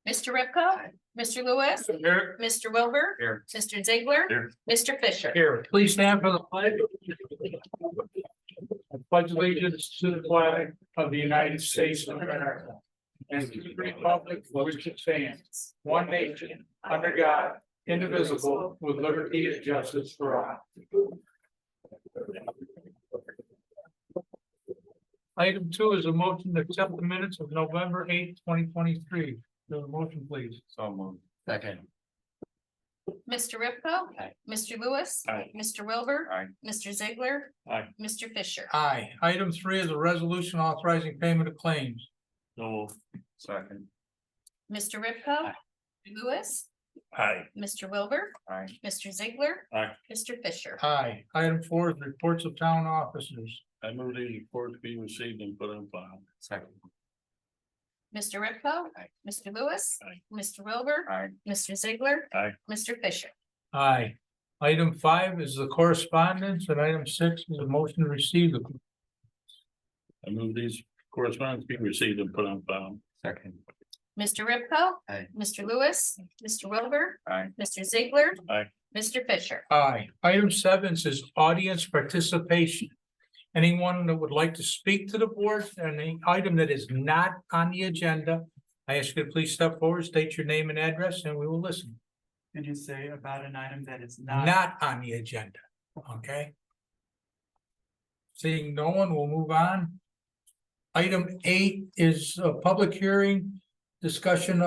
Mr. Ripko, Mr. Lewis, Here. Mr. Wilbur, Here. Mr. Ziegler, Here. Mr. Fisher. Here, please stand for the pledge. I pledge allegiance to the flag of the United States of America and to the republic for which it stands, one nation, under God, indivisible, with liberty and justice for all. Item 2 is a motion to accept the minutes of November 8th, 2023. The motion, please. So moved. Second. Mr. Ripko. Aye. Mr. Lewis. Aye. Mr. Wilbur. Aye. Mr. Ziegler. Aye. Mr. Fisher. Aye. Item 3 is a resolution authorizing payment of claims. So second. Mr. Ripko. Aye. Lewis. Aye. Mr. Wilbur. Aye. Mr. Ziegler. Aye. Mr. Fisher. Aye. Item 4 is reports of town officers. I move these reports be received and put on file. Second. Mr. Ripko. Aye. Mr. Lewis. Aye. Mr. Wilbur. Aye. Mr. Ziegler. Aye. Mr. Fisher. Aye. Item 5 is the correspondence, and item 6 is a motion to receive the. I move these correspondence be received and put on file. Second. Mr. Ripko. Aye. Mr. Lewis. Mr. Wilbur. Aye. Mr. Ziegler. Aye. Mr. Fisher. Aye. Item 7 is audience participation. Anyone that would like to speak to the board on any item that is not on the agenda, I ask you to please step forward, state your name and address, and we will listen. Did you say about an item that is not? Not on the agenda, okay? Seeing no one, we'll move on. Item 8 is a public hearing discussion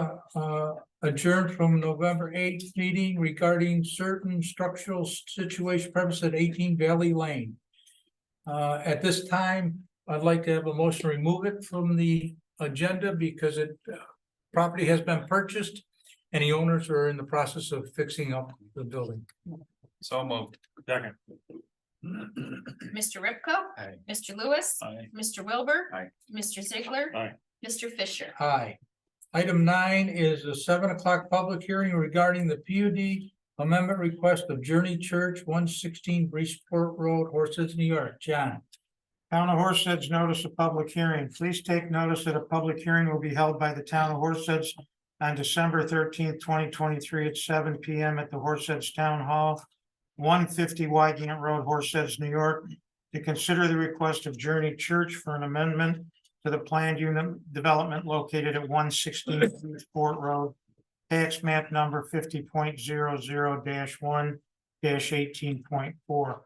adjourned from November 8th meeting regarding certain structural situation purpose at 18 Valley Lane. At this time, I'd like to have a motion to remove it from the agenda because it property has been purchased and the owners are in the process of fixing up the building. So moved. Second. Mr. Ripko. Aye. Mr. Lewis. Aye. Mr. Wilbur. Aye. Mr. Ziegler. Aye. Mr. Fisher. Aye. Item 9 is a 7 o'clock public hearing regarding the PUD amendment request of Journey Church, 116 Breesport Road, Horses, New York. John. Town of Horseheads notice of public hearing. Please take notice that a public hearing will be held by the town of Horseheads on December 13th, 2023 at 7 p.m. at the Horseheads Town Hall, 150 Wygant Road, Horseheads, New York, to consider the request of Journey Church for an amendment to the planned unit development located at 116 Breesport Road, tax map number 50.00-1-18.4.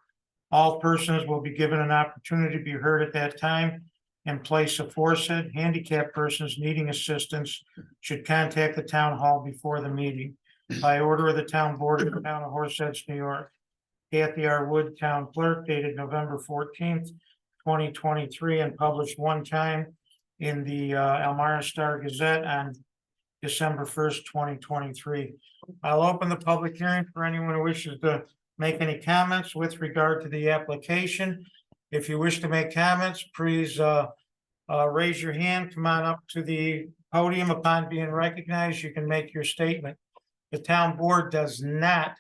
All persons will be given an opportunity to be heard at that time. In place aforesaid, handicapped persons needing assistance should contact the town hall before the meeting. By order of the town board of the town of Horseheads, New York. Kathy R. Wood, town clerk, dated November 14th, 2023, and published one time in the Elmira Star Gazette on December 1st, 2023. I'll open the public hearing for anyone who wishes to make any comments with regard to the application. If you wish to make comments, please raise your hand, come on up to the podium. Upon being recognized, you can make your statement. The town board does not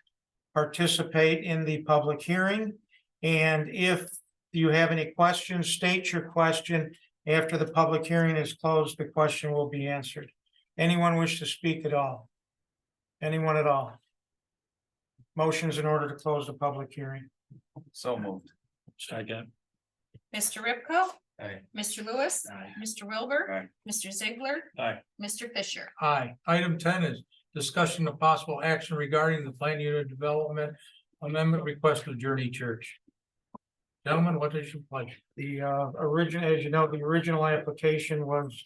participate in the public hearing. And if you have any questions, state your question. After the public hearing is closed, the question will be answered. Anyone wish to speak at all? Anyone at all? Motions in order to close the public hearing. So moved. Second. Mr. Ripko. Aye. Mr. Lewis. Aye. Mr. Wilbur. Aye. Mr. Ziegler. Aye. Mr. Fisher. Aye. Item 10 is discussion of possible action regarding the planned unit development amendment request of Journey Church. Gentlemen, what is your pleasure? The original, as you know, the original application was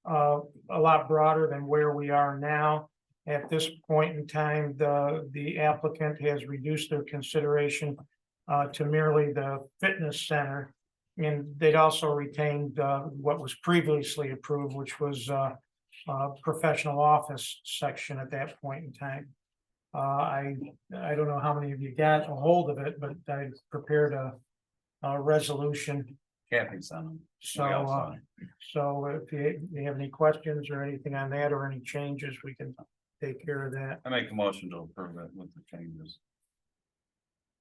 a lot broader than where we are now. At this point in time, the applicant has reduced their consideration to merely the fitness center. And they'd also retained what was previously approved, which was professional office section at that point in time. I don't know how many of you got a hold of it, but I prepared a resolution. Kathy's on. So, so if you have any questions or anything on that or any changes, we can take care of that. I make a motion to approve it with the changes.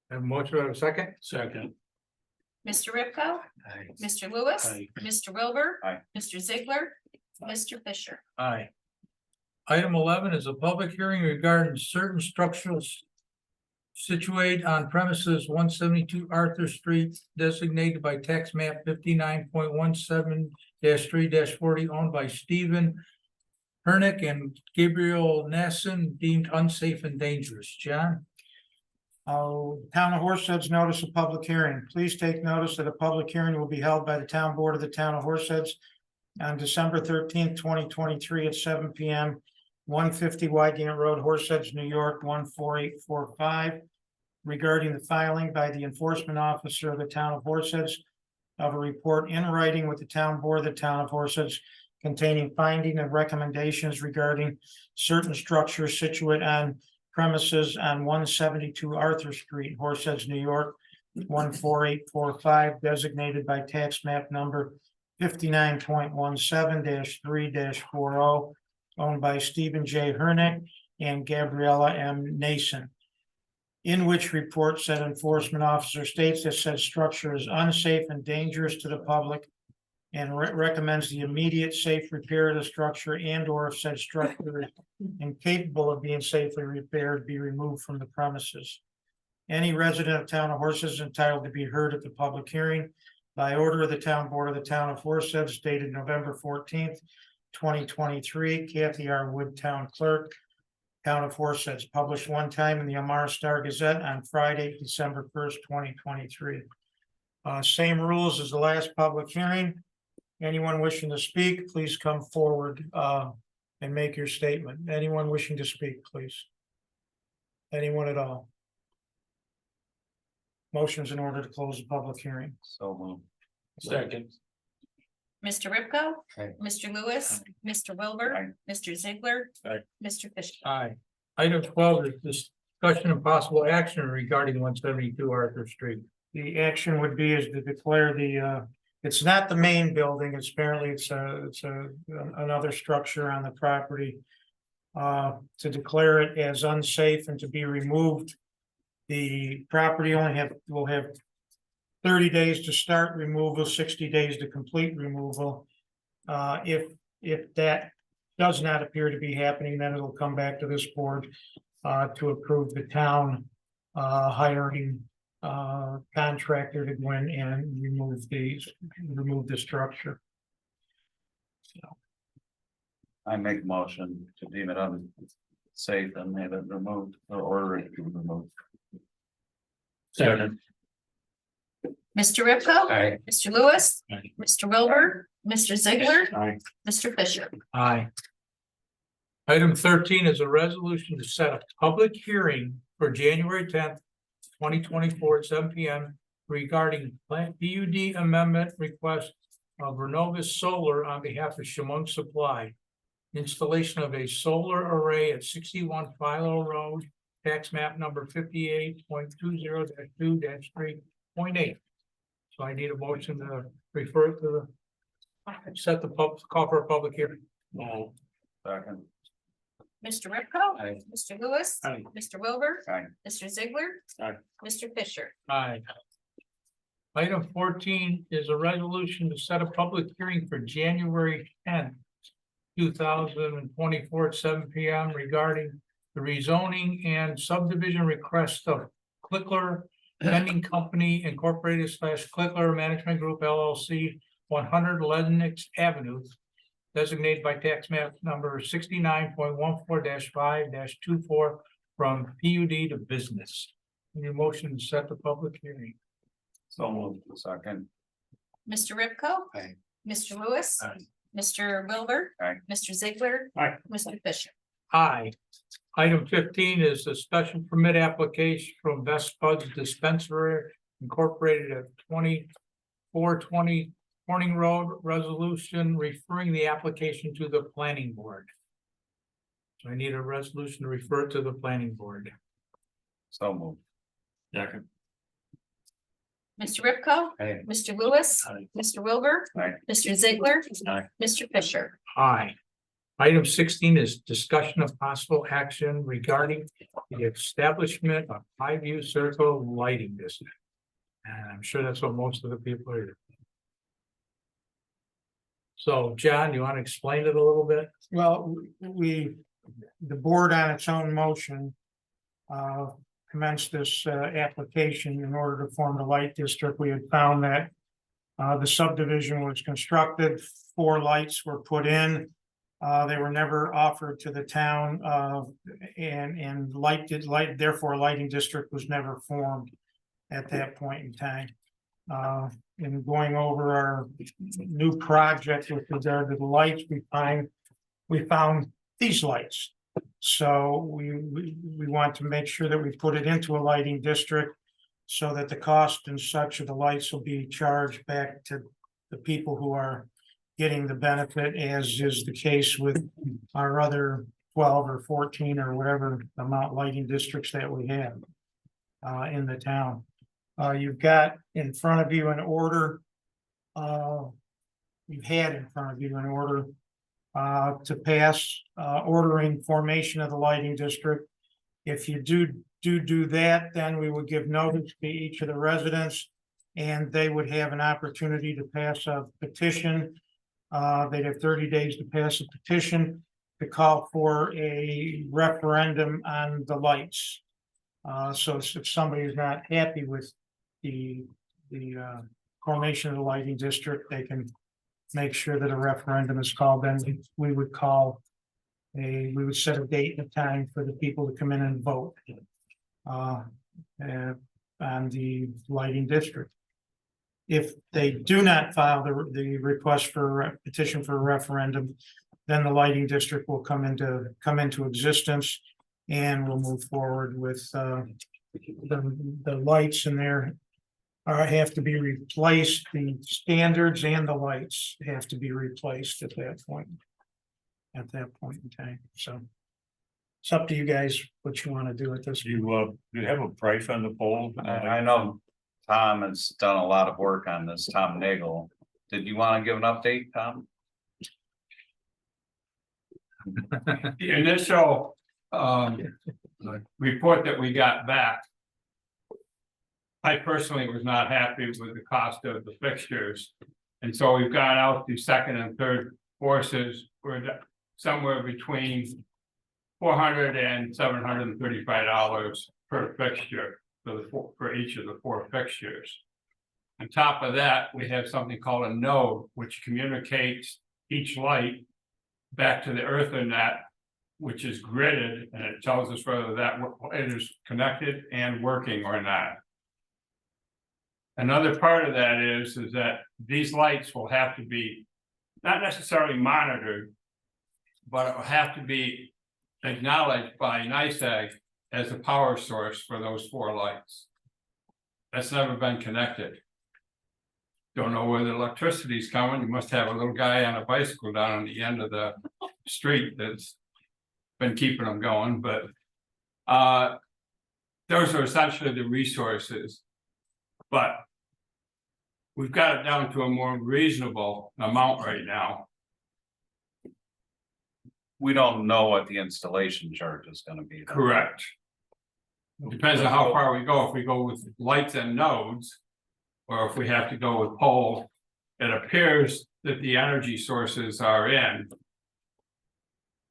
Have a motion, have a second? Second. Mr. Ripko. Aye. Mr. Lewis. Aye. Mr. Wilbur. Aye. Mr. Ziegler. Mr. Fisher. Aye. Item 11 is a public hearing regarding certain structures situate on premises 172 Arthur Street designated by tax map 59.17-3-40 owned by Stephen Hernick and Gabriel Nasson deemed unsafe and dangerous. John? Town of Horseheads notice of public hearing. Please take notice that a public hearing will be held by the town board of the town of Horseheads on December 13th, 2023 at 7 P.M. 150 Wygant Road, Horseheads, New York, 14845. Regarding the filing by the enforcement officer of the town of Horseheads of a report in writing with the town board of the town of Horseheads containing finding and recommendations regarding certain structures situate on premises on 172 Arthur Street, Horseheads, New York, 14845, designated by tax map number 59.17-3-40, owned by Stephen J. Hernick and Gabriella M. Nason. In which report said enforcement officer states that said structure is unsafe and dangerous to the public and recommends the immediate safe repair of the structure and or if said structure is incapable of being safely repaired, be removed from the premises. Any resident of town of Horseheads is entitled to be heard at the public hearing by order of the town board of the town of Horseheads dated November 14th, 2023, Kathy R. Wood, town clerk, town of Horseheads, published one time in the Amara Star Gazette on Friday, December 1st, 2023. Same rules as the last public hearing. Anyone wishing to speak, please come forward and make your statement. Anyone wishing to speak, please. Anyone at all? Motions in order to close the public hearing. So moved. Second. Mr. Ripko. Aye. Mr. Lewis. Mr. Wilbur. Aye. Mr. Ziegler. Aye. Mr. Fisher. Aye. Item 12 is discussion and possible action regarding 172 Arthur Street. The action would be is to declare it's not the main building, it's apparently another structure on the property. To declare it as unsafe and to be removed. The property will have 30 days to start removal, 60 days to complete removal. If that does not appear to be happening, then it'll come back to this board to approve the town hiring contractor to go in and remove the structure. So I make a motion to deem it unsafe and have it removed or order it to be removed. Second. Mr. Ripko. Aye. Mr. Lewis. Aye. Mr. Wilbur. Mr. Ziegler. Aye. Mr. Fisher. Aye. Item 13 is a resolution to set a public hearing for January 10th, 2024 at 7 P.M. regarding PUD amendment request of Renovis Solar on behalf of Chemung Supply. Installation of a solar array at 61 Philo Road, tax map number 58.20-2-3.8. So I need a motion to refer to set the call for a public hearing. No. Second. Mr. Ripko. Aye. Mr. Lewis. Aye. Mr. Wilbur. Aye. Mr. Ziegler. Aye. Mr. Fisher. Aye. Item 14 is a resolution to set a public hearing for January 10th, 2024 at 7 P.M. regarding the rezoning and subdivision request of Clickler Vending Company Incorporated / Clickler Management Group LLC, 100 Lennox Avenue, designated by tax map number 69.14-5-24 from PUD to business. Any motion to set the public hearing? So moved. Second. Mr. Ripko. Aye. Mr. Lewis. Aye. Mr. Wilbur. Aye. Mr. Ziegler. Aye. Mr. Fisher. Aye. Item 15 is a special permit application from Best Buds Dispensary Incorporated at 2420 Corning Road, resolution referring the application to the planning board. So I need a resolution to refer to the planning board. So moved. Second. Mr. Ripko. Aye. Mr. Lewis. Aye. Mr. Wilbur. Aye. Mr. Ziegler. Aye. Mr. Fisher. Aye. Item 16 is discussion of possible action regarding the establishment of Highview Circle lighting district. And I'm sure that's what most of the people are. So, John, you want to explain it a little bit? Well, the board on its own motion. Commenced this application in order to form the light district. We had found that. The subdivision was constructed, 4 lights were put in. They were never offered to the town, and therefore a lighting district was never formed at that point in time. In going over our new project with regard to the lights, we found these lights. So we want to make sure that we put it into a lighting district so that the cost and such of the lights will be charged back to the people who are getting the benefit, as is the case with our other 12 or 14 or whatever amount lighting districts that we have in the town. You've got in front of you an order. You've had in front of you an order to pass ordering formation of the lighting district. If you do that, then we would give notice to each of the residents, and they would have an opportunity to pass a petition. They'd have 30 days to pass a petition to call for a referendum on the lights. So if somebody is not happy with the formation of the lighting district, they can make sure that a referendum is called. Then we would set a date and a time for the people to come in and vote on the lighting district. If they do not file the request for a petition for a referendum, then the lighting district will come into existence, and we'll move forward with the lights in there have to be replaced. The standards and the lights have to be replaced at that point. At that point in time, so it's up to you guys what you want to do with this. Do you have a price on the poll? I know Tom has done a lot of work on this, Tom Nagel. Did you want to give an update, Tom? The initial report that we got back. I personally was not happy with the cost of the fixtures. And so we've gone out to second and third forces. We're somewhere between $400 and $735 per fixture for each of the 4 fixtures. On top of that, we have something called a node, which communicates each light back to the Ethernet, which is gridded, and it tells us whether that it is connected and working or not. Another part of that is that these lights will have to be not necessarily monitored, but it will have to be acknowledged by NYSEG as a power source for those 4 lights. That's never been connected. Don't know where the electricity is coming. You must have a little guy on a bicycle down on the end of the street that's been keeping them going, but those are essentially the resources. But we've got it down to a more reasonable amount right now. We don't know what the installation charge is going to be. Correct. Depends on how far we go. If we go with lights and nodes, or if we have to go with pole, it appears that the energy sources are in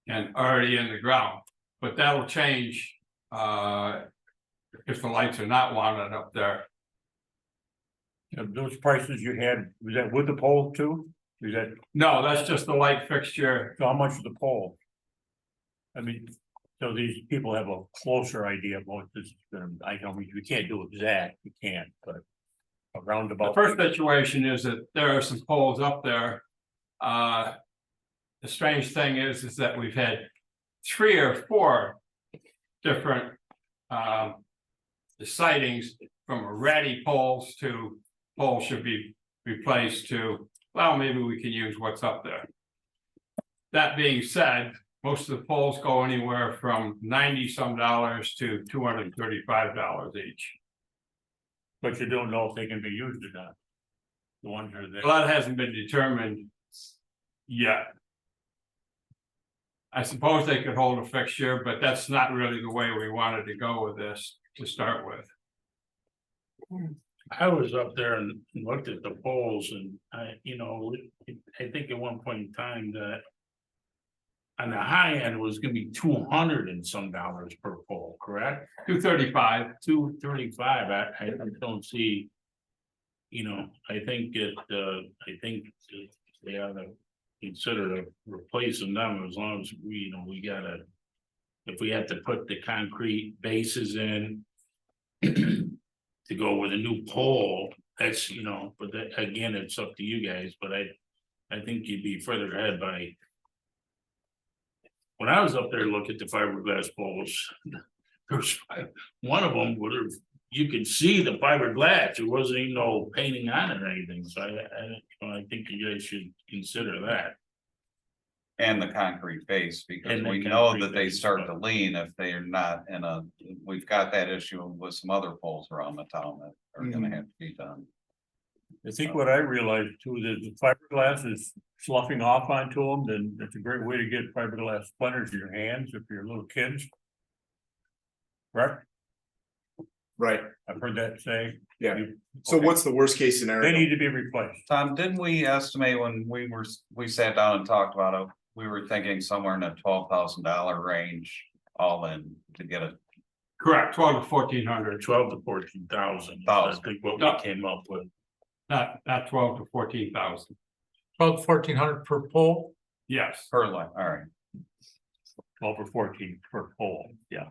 and already in the ground, but that'll change if the lights are not wanted up there. Those prices you had, was that with the poll too? Is that, No, that's just the light fixture. so how much is the poll? I mean, so these people have a closer idea of what this is gonna, I know we can't do exact, we can't, but a The roundabout. first situation is that there are some poles up there. The strange thing is that we've had 3 or 4 different sightings from ready poles to poles should be replaced to, well, maybe we can use what's up there. That being said, most of the poles go anywhere from $90-some to $235 each. But you don't know if they can be used or not. The ones that are there. Well, that hasn't been determined yet. I suppose they could hold a fixture, but that's not really the way we wanted to go with this to start with. I was up there and looked at the poles and I think at one point in time that. On the high end was gonna be 200 and some dollars per pole, correct? 235. 235, I don't see. I think they ought to consider replacing them as long as we gotta. If we have to put the concrete bases in. To go with a new pole, that's, but that, again, it's up to you guys, but I think you'd be further ahead by. When I was up there looking at the fiberglass poles, there's one of them where you could see the fiberglass, there wasn't even no painting on it or anything, so I think you guys should consider that. And the concrete base, because And the we know concrete that they base, start but- to lean if they are not we've got that issue with some other poles around the town that are gonna have to be done. I think what I realized too, that the fiberglass is sloughing off onto them, then that's a great way to get fiberglass splinters in your hands if you're little kids. Right? Right, I've heard that say. yeah. So what's the worst case They scenario? need to be replaced. Tom, didn't we estimate when we sat down and talked about it, we were thinking somewhere in the $12,000 range all in to get it. Correct, 12 to 1,400, 12 to 14,000, I think what we came up with. not 12 to 14,000. About 1,400 per pole. Yes, Per line, all right. 12 or 14 per pole, yeah.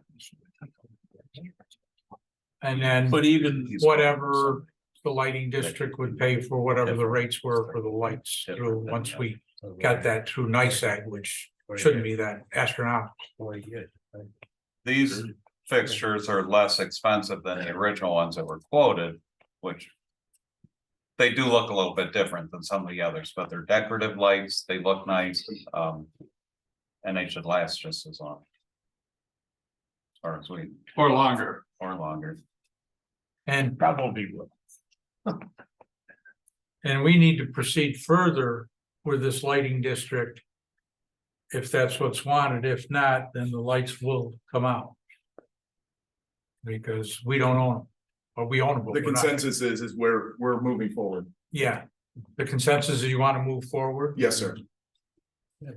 And then But even whatever the lighting district would pay for whatever the rates were for the lights through, once we got that through NICEAG, which shouldn't be that astronomical. These fixtures are less expensive than the original ones that were quoted, which. They do look a little bit different than some of the others, but they're decorative lights, they look nice, and they should last just as long. As far as or longer. or longer. And, Probably will. and we need to proceed further with this lighting district. If that's what's wanted, if not, then the lights will come out. Because we don't own them, or we own them. but The we're not. consensus is we're moving forward. Yeah, the consensus is you want to move forward? Yes, sir.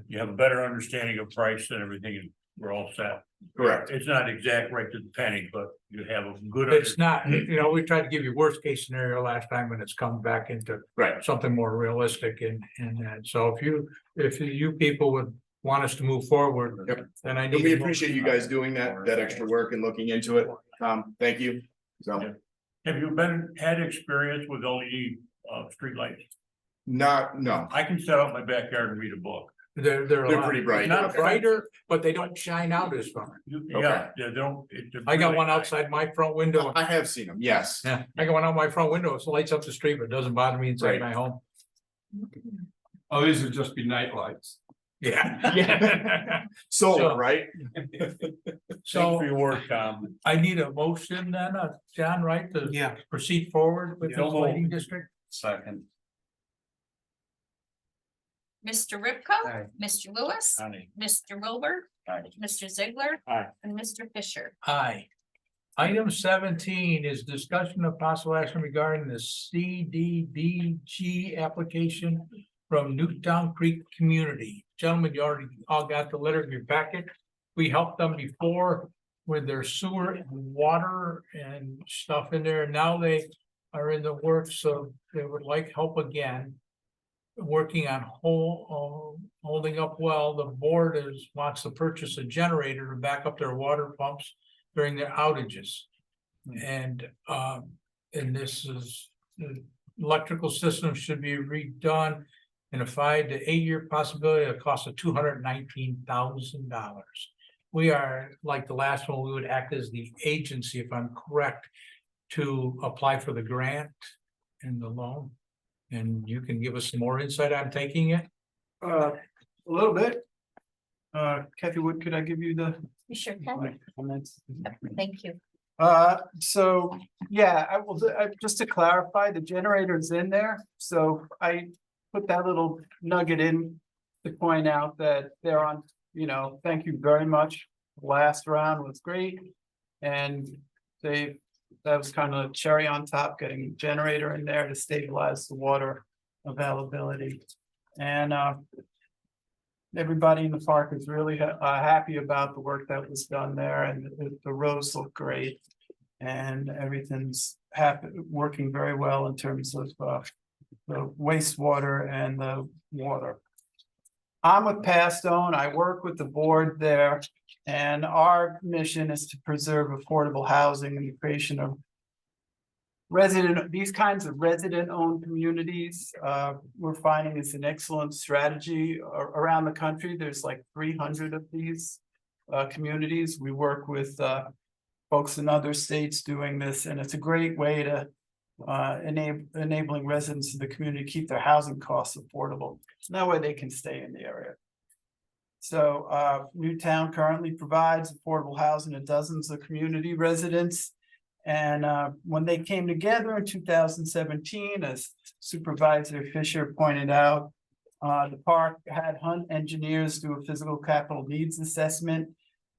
You have a better understanding of price and everything, and we're all set. Correct. It's not exact right to the penny, but you have a good. It's not, we tried to give you worst case scenario last time and it's come back into Right. something more realistic and that. So if you people would want us to move forward. Yep. Then I And need. we a appreciate motion. you guys doing that extra work and looking into it. Thank you. So, Have you had experience with LED streetlights? no, I can set up my backyard and read a book. They're a they're lot- pretty bright. Not brighter, but they don't shine out as far. Yeah, they don't. I got one outside my front window. I have seen them, yes. Yeah, I got one out my front window. It lights up the street, but it doesn't bother me inside Right. my home. Oh, these would just be night lights. Yeah. Yeah. Solar, So- right? Thanks So for your work, Tom. I need a motion then, John, right, to Yeah. proceed forward with the Yeah. lighting district? Second, Mr. Ripka, Aye. Mr. Lewis, Connie. Mr. Wilbur, Aye. Mr. Ziegler. Aye. And Mr. Fisher. Aye. Item 17 is discussion of possible action regarding the CDBG application from Newtown Creek Community. Gentlemen, you already all got the letter in your packet. We helped them before with their sewer and water and stuff in there. Now they are in the works, so they would like help again. Working on holding up well. The board wants to purchase a generator to back up their water pumps during their outages. And this is, the electrical system should be redone in a 5 to 8 year possibility at a cost of $219,000. We are, like the last one, we would act as the agency, if I'm correct, to apply for the grant and the loan. And you can give us some more insight on taking it? A little bit. Kathy Wood, could I give you the You sure can. comments? Thank you. So, yeah, just to clarify, the generator's in there, so I put that little nugget in to point out that they're on, thank you very much. Last round was great, and they've that was kind of a cherry on top, getting a generator in there to stabilize the water availability. And everybody in the park is really happy about the work that was done there, and the roads look great. And everything's working very well in terms of the wastewater and the water. I'm with Pastone. I work with the board there, and our mission is to preserve affordable housing and the creation of these kinds of resident-owned communities. We're finding it's an excellent strategy around the country. There's like 300 of these communities. We work with folks in other states doing this, and it's a great way to enabling residents of the community to keep their housing costs affordable. So that way they can stay in the area. So Newtown currently provides affordable housing to dozens of community residents. And when they came together in 2017, as Supervisor Fisher pointed out, the park had Hunt engineers do a physical capital needs assessment,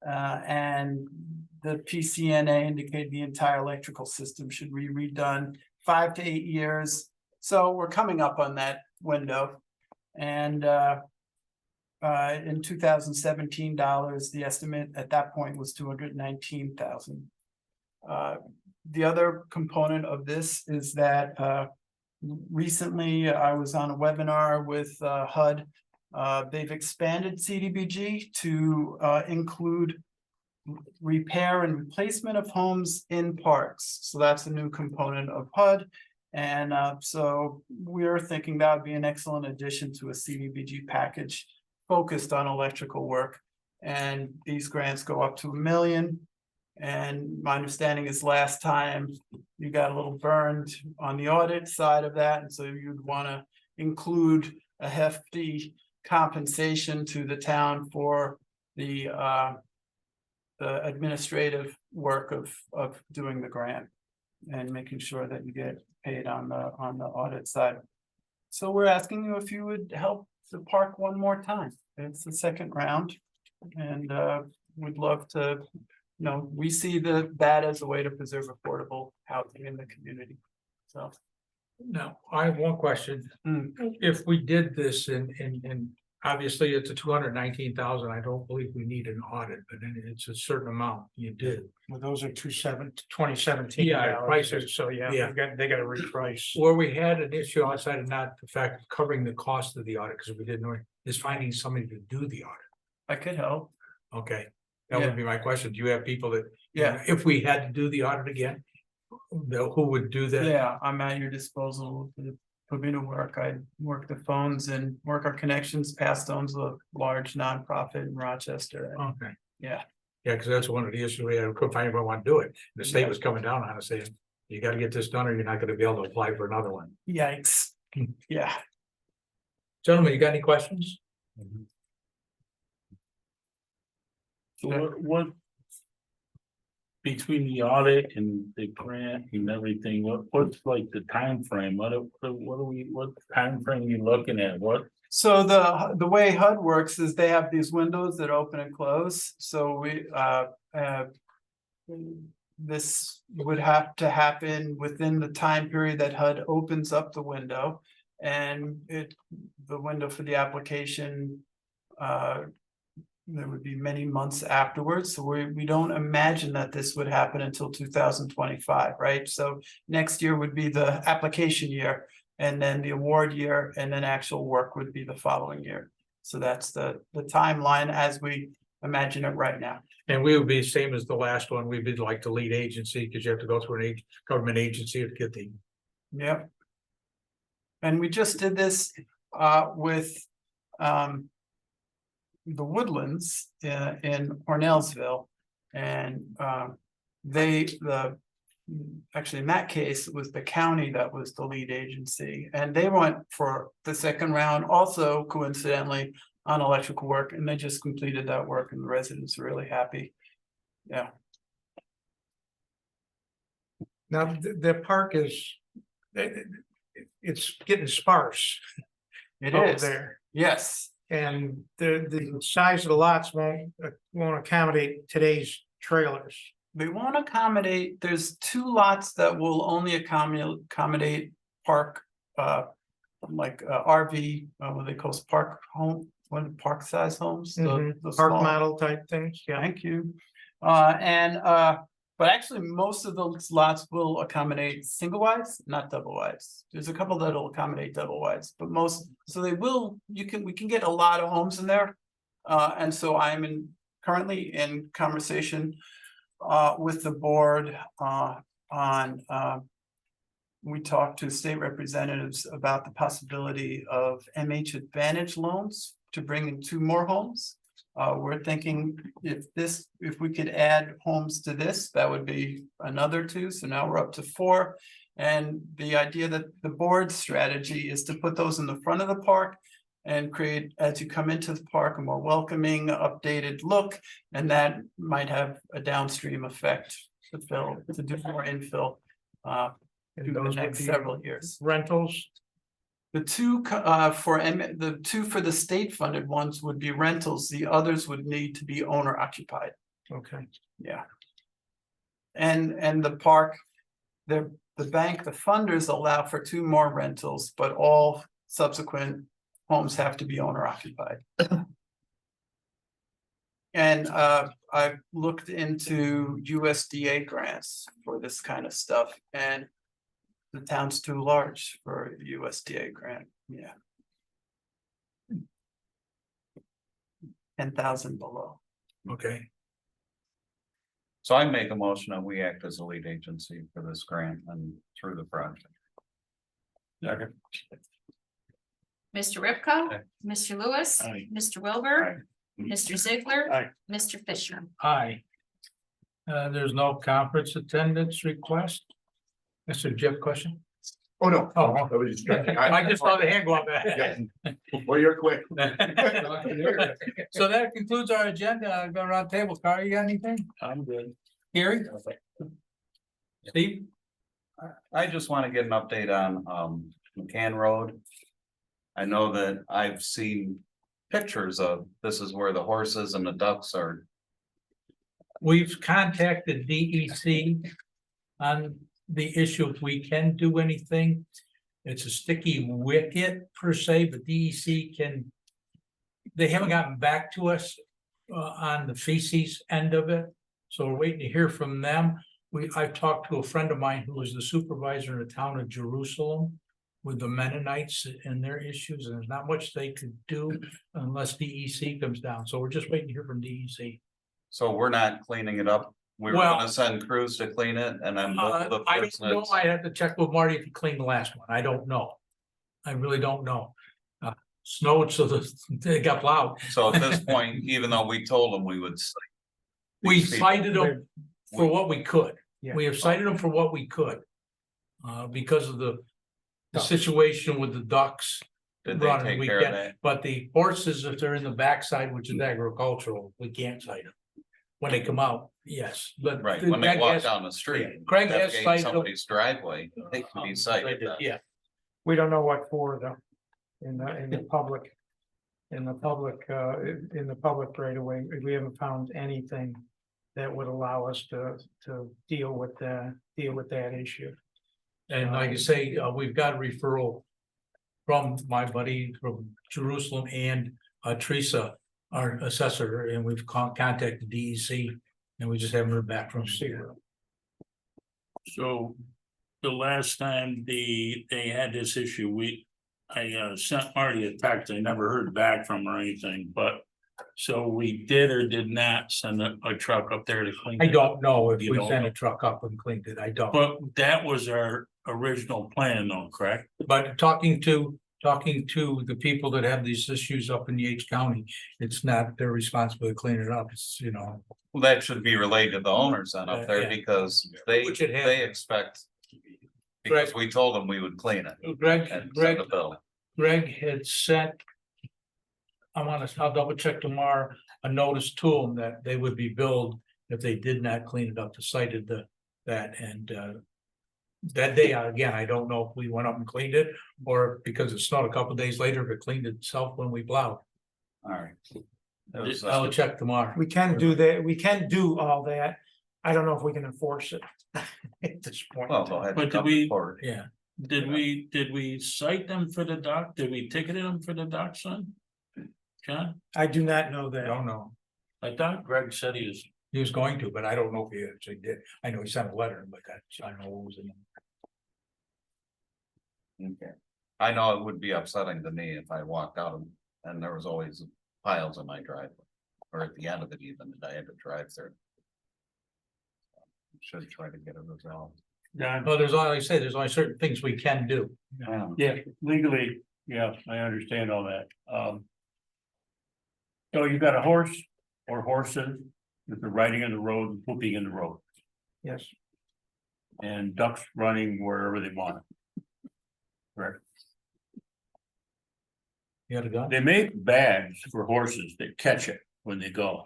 and the PCNA indicated the entire electrical system should be redone 5 to 8 years. So we're coming up on that window. And in 2017 dollars, the estimate at that point was $219,000. The other component of this is that recently I was on a webinar with HUD. They've expanded CDBG to include repair and replacement of homes in parks. So that's a new component of HUD. And so we're thinking that would be an excellent addition to a CDBG package focused on electrical work. And these grants go up to $1 million. And my understanding is last time you got a little burned on the audit side of that. And so you'd want to include a hefty compensation to the town for the administrative work of doing the grant and making sure that you get paid on the audit side. So we're asking you if you would help the park one more time. It's the second round, and we'd love to. We see that as a way to preserve affordable housing in the community. So Now, I have one question. If we did this and obviously it's a 219,000, I don't believe we need an audit, but then it's a certain amount you did. Well, those are 2017. Yeah, prices. So yeah, Yeah. they got to reprice. Where we had an issue outside of not the fact of covering the cost of the audit, because we didn't know, is finding somebody to do the audit. I could help. Okay, that would be my question. Do you have people that, Yeah. if we had to do the audit again, who would do that? Yeah, I'm at your disposal to put me to work. I work the phones and work our connections. Pastone's a large nonprofit in Rochester. Okay. Yeah. Yeah, because that's one of the issues we had. We couldn't find anyone who wanted to do it. The state was coming down on us saying, you got to get this done or you're not going to be able to apply for another one. Yikes. Yeah. Gentlemen, you got any questions? So what between the audit and the grant and everything, what's like the time frame? What time frame are you looking at? So the way HUD works is they have these windows that open and close. So we this would have to happen within the time period that HUD opens up the window, and the window for the application there would be many months afterwards. So we don't imagine that this would happen until 2025, right? So next year would be the application year, and then the award year, and then actual work would be the following year. So that's the timeline as we imagine it right now. And we would be the same as the last one. We'd be like the lead agency because you have to go through an government agency to get the. Yep. And we just did this with the Woodlands in Hornellsville, and actually in that case, it was the county that was the lead agency, and they went for the second round also coincidentally on electrical work, and they just completed that work, and the residents are really happy. Yeah. Now, the park it's getting sparse It over is. there. Yes. And the size of the lots won't accommodate today's trailers. they want to accommodate, there's 2 lots that will only accommodate park, RV, what they call park home, park size homes. the Park small- model type things, yeah. Thank you. But actually, most of those lots will accommodate single wides, not double wides. There's a couple that'll accommodate double wides, but most, so they will, we can get a lot of homes in there. And so I'm currently in conversation with the board on we talked to state representatives about the possibility of MH Advantage loans to bring in 2 more homes. We're thinking if we could add homes to this, that would be another 2, so now we're up to 4. And the idea that the board's strategy is to put those in the front of the park and create, as you come into the park, a more welcoming, updated look, and that might have a downstream effect to do more infill And through the those would next be several years. Rentals, The 2 the 2 for the state funded ones would be rentals, the others would need to be owner occupied, okay. yeah. And the park, the bank, the funders allow for 2 more rentals, but all subsequent homes have to be owner occupied. And I've looked into USDA grants for this kind of stuff, and the town's too large for a USDA grant, yeah. 10,000 below. Okay, So I make a motion that we act as a lead agency for this grant and through the project. Second. Mr. Ripko. Aye. Mr. Lewis. Aye. Mr. Wilbur. Mr. Ziegler. Aye. Mr. Fisher. aye. There's no conference attendance request. Mr. Jeff, question? Oh, no. Oh, I was just checking. I just saw the hand go up. Yeah. Well, you're quick. So that concludes our agenda. I've been around the table. Carl, you got anything? I'm good. Gary? Steve? I just want to get an update on McCann Road. I know that I've seen pictures of, this is where the horses and the ducks are. We've contacted DEC on the issue if we can do anything. It's a sticky wicket per se, but DEC can. They haven't gotten back to us on the feces end of it, so we're waiting to hear from them. I've talked to a friend of mine who was the supervisor in the town of Jerusalem with the Mennonites and their issues, and there's not much they could do unless DEC comes down. So we're just waiting to hear from DEC. So we're not cleaning it up. We were Well- gonna send crews to clean it and then both of the I don't know. forces. I have to check with Marty if he cleaned the last one. I don't know. I really don't know. Snowed, so they got plowed. So at this point, even though we told them we would. We these people- cited them for what we could. Yeah. We have cited them for what we could. Because of the situation with the ducks. Did they running, take we care of can't- that? But the horses, if they're in the backside, which is agricultural, we can't cite them. When they come out, yes, but. Right, when they Greg walk has- down the street. Greg has navigate cited them. somebody's driveway, they can be cited. then. Yeah, We don't know what for though, in the public. In the public right away, we haven't found anything that would allow us to deal with that issue. and like I say, we've got a referral. From my buddy from Jerusalem and Teresa, our assessor, and we've contacted DEC. And we just haven't heard back from them. So the last time they had this issue, I sent Marty a text, I never heard back from her or anything, but. So we did or did not send a truck up there to clean. I it? don't know if You we don't sent know? a truck up and cleaned it, I don't. But that was our original plan though, correct? But talking to the people that have these issues up in Yates County, it's not their responsibility to clean it up, it's, Well, that should be relayed to the owners then up there Yeah. because they Which it has been. expect. Because we told them we would clean it Greg, and Greg, send the bill. Greg had sent. I'll double check tomorrow, a notice to them that they would be billed if they did not clean it up, cited that and. That day, again, I don't know if we went up and cleaned it, or because it snowed a couple of days later, if it cleaned itself when we plowed. All right. It was, I'll check tomorrow. We can do that, we can do all that. I don't know if we can enforce it at this point. Well, they'll have to But did come we- forward. Yeah, Did we cite them for the dock? Did we ticket them for the dachshund? John, I do not know I that. don't know. I thought Greg said he was, He was going to, but I don't know if he actually did. I know he sent a letter, but I don't know what was in it. Okay. I know it would be upsetting to me if I walked out and there was always piles in my driveway. Or at the end of it even, and I had to drive there. Should try to get it resolved. John, Well, there's only, like I say, there's only certain things we can do. yeah, legally, yeah, I understand all that, So you got a horse or horses that are riding in the road and pooping in the road, Yes, and ducks running wherever they want. Correct. You got a gun? They make bags for horses that catch it when they go.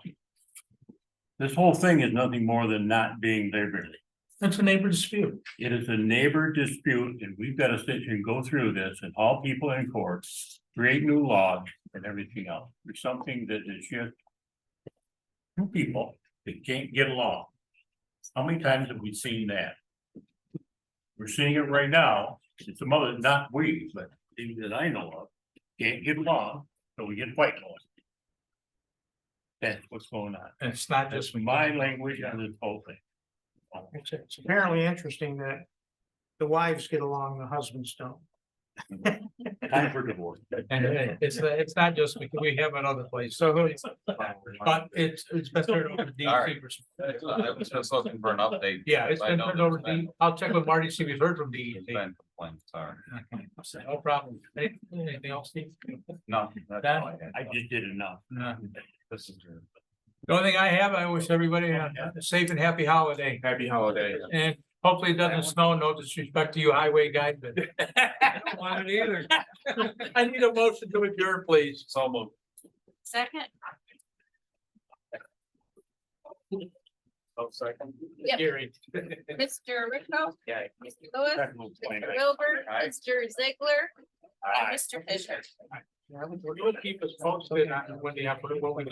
This whole thing is nothing more than not being neighborly. It's a neighbor dispute. It is a neighbor dispute, and we've got to sit here and go through this and haul people in court, create new laws and everything else. There's something that is just. Two people that can't get along. How many times have we seen that? We're seeing it right now. It's a mother, not we, but things that I know of, can't get along, so we get fighting on. That's what's going on. And it's not That's just my language on this whole thing. it's apparently interesting that the wives get along, the husbands don't. Time for divorce. And it's not just because we have another place, so. But it's been turned over to All right. DEC for some. I was just looking for an update. Yeah, it's I been know turned over there's to D, I'll check with Marty, see if we've heard from There's DEC. been complaints, sorry. No problem. Anything else, Steve? No, that's Dan? all I had. I just did enough. No. This is your. The only thing I have, I wish everybody a safe and happy holiday, Happy holiday. and hopefully it doesn't snow, no disrespect to you highway guys, but. I don't want it either. I need a motion to adjourn, please. So moved. Second, Oh, second. Yep. Gary. Mr. Rico. Yeah. Mr. Lewis. Technical plan. Mr. Wilbur. Aye. Mr. Ziegler. Aye. And Mr. Fisher. We'll keep us posted on when the, what we.